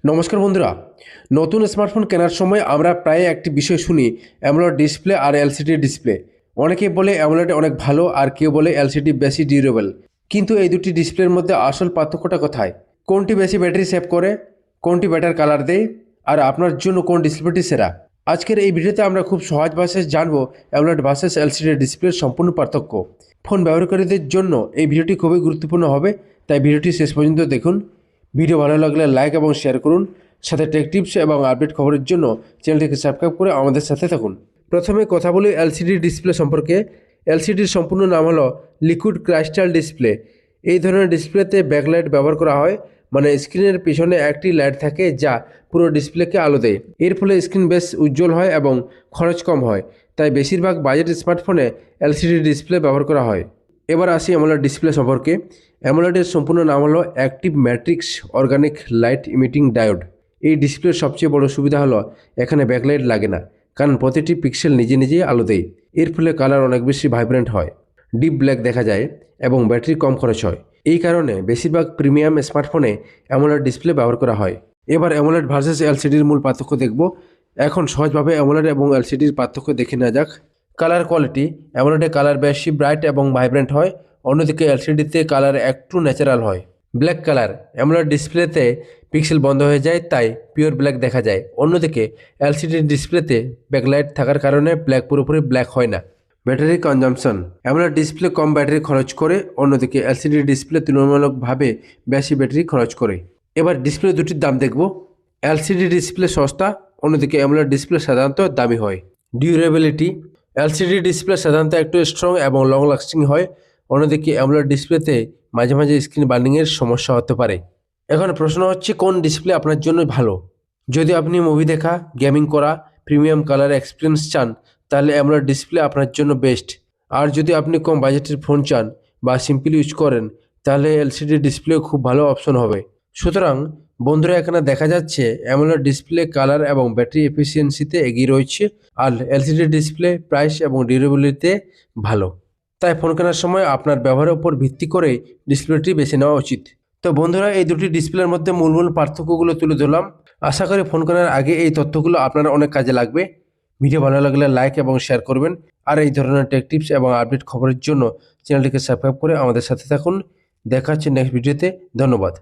নমস্কার বন্ধুরা, নতুন স্মার্টফোন কেনার সময় আমরা প্রায় একটি বিষয় শুনি, অ্যামোলেড ডিসপ্লে আর এলসিডি ডিসপ্লে। অনেকেই বলে অ্যামোলেড অনেক ভালো, আর কেউ বলে এলসিডি বেশি ডিউরেবল। কিন্তু এই দুটি ডিসপ্লের মধ্যে আসল পার্থক্যটা কোথায়? কোনটি বেশি ব্যাটারি সেভ করে, কোনটি বেটার কালার দেয়, আর আপনার জন্য কোন ডিসপ্লেটি সেরা? আজকের এই ভিডিওতে আমরা খুব সহজ ভাষায় জানবো অ্যামোলেড ভার্সেস এলসিডি ডিসপ্লের সম্পূর্ণ পার্থক্য। ফোন ব্যবহারকারীদের জন্য এই ভিডিওটি খুবই গুরুত্বপূর্ণ হবে, তাই ভিডিওটি শেষ পর্যন্ত দেখুন। ভিডিও ভালো লাগলে লাইক এবং শেয়ার করুন। সাথে টেক টিপস এবং আপডেট খবরের জন্য চ্যানেলটিকে সাবস্ক্রাইব করে আমাদের সাথে থাকুন। প্রথমে কথা বলি এলসিডি ডিসপ্লে সম্পর্কে। এলসিডির সম্পূর্ণ নাম হলো লিকুইড ক্রাইস্টাল ডিসপ্লে। এই ধরনের ডিসপ্লেতে ব্যাকলাইট ব্যবহার করা হয়, মানে স্ক্রিনের পিছনে একটি লাইট থাকে যা পুরো ডিসপ্লেকে আলো দেয়। এর ফলে স্ক্রিন বেশ উজ্জ্বল হয় এবং খরচ কম হয়, তাই বেশিরভাগ বাজেট স্মার্টফোনে এলসিডি ডিসপ্লে ব্যবহার করা হয়। এবার আসি অ্যামোলেড ডিসপ্লে সম্পর্কে। অ্যামোলেডের সম্পূর্ণ নাম হলো active matrix organic light emitting diode. এই ডিসপ্লের সবচেয়ে বড় সুবিধা হলো এখানে ব্যাকলাইট লাগে না, কারণ প্রতিটি পিক্সেল নিজে নিজেই আলো দেয়। এর ফলে কালার অনেক বেশি ভাইব্রেন্ট হয়, ডিপ ব্ল্যাক দেখা যায় এবং ব্যাটারি কম খরচ হয়। এই কারণে বেশিরভাগ প্রিমিয়াম স্মার্টফোনে অ্যামোলেড ডিসপ্লে ব্যবহার করা হয়। এবার অ্যামোলেড ভার্সেস এলসিডির মূল পার্থক্য দেখব। এখন সহজভাবে অ্যামোলেড এবং এলসিডির পার্থক্য দেখে নেওয়া যাক। কালার কোয়ালিটি: অ্যামোলেডে কালার বেশি ব্রাইট এবং ভাইব্রেন্ট হয়, অন্যদিকে এলসিডিতে কালার একটু ন্যাচারাল হয়। ব্ল্যাক কালার: অ্যামোলেড ডিসপ্লেতে পিক্সেল বন্ধ হয়ে যায়, তাই পিওর ব্ল্যাক দেখা যায়। অন্যদিকে এলসিডি ডিসপ্লেতে ব্যাকলাইট থাকার কারণে ব্ল্যাক পুরোপুরি ব্ল্যাক হয় না। ব্যাটারি কনজাম্পশন: অ্যামোলেড ডিসপ্লে কম ব্যাটারি খরচ করে, অন্যদিকে এলসিডি ডিসপ্লে তুলনামূলকভাবে বেশি ব্যাটারি খরচ করে। এবার ডিসপ্লে দুটির দাম দেখব। এলসিডি ডিসপ্লে সস্তা, অন্যদিকে অ্যামোলেড ডিসপ্লে সাধারণত দামি হয়। ডিউরেবিলিটি: এলসিডি ডিসপ্লে সাধারণত একটু স্ট্রং এবং লং লাস্টিং হয়, অন্যদিকে অ্যামোলেড ডিসপ্লেতে মাঝে মাঝে স্ক্রিন বার্নিংয়ের সমস্যা হতে পারে। এখন প্রশ্ন হচ্ছে, কোন ডিসপ্লে আপনার জন্য ভালো? যদি আপনি মুভি দেখা, গেমিং করা, প্রিমিয়াম কালার এক্সপিরিয়েন্স চান, তাহলে অ্যামোলেড ডিসপ্লে আপনার জন্য বেস্ট। আর যদি আপনি কম বাজেটের ফোন চান বা সিম্পল ইউজ করেন, তাহলে এলসিডি ডিসপ্লেও খুব ভালো অপশন হবে। সুতরাং বন্ধুরা, এখানে দেখা যাচ্ছে অ্যামোলেড ডিসপ্লে কালার এবং ব্যাটারি এফিসিয়েন্সিতে এগিয়ে রয়েছে, আর এলসিডি ডিসপ্লে প্রাইস এবং ডিউরেবিলিটিতে ভালো। তাই ফোন কেনার সময় আপনার ব্যবহারের উপর ভিত্তি করে ডিসপ্লেটি বেছে নেওয়া উচিত। তো বন্ধুরা, এই দুটি ডিসপ্লের মধ্যে মূল মূল পার্থক্যগুলো তুলে ধরলাম। আশা করি ফোন কেনার আগে এই তথ্যগুলো আপনার অনেক কাজে লাগবে। ভিডিও ভালো লাগলে লাইক এবং শেয়ার করবেন, আর এই ধরনের টেক টিপস এবং আপডেট খবরের জন্য চ্যানেলটিকে সাবস্ক্রাইব করে আমাদের সাথে থাকুন। দেখা হচ্ছে নেক্সট ভিডিওতে। ধন্যবাদ।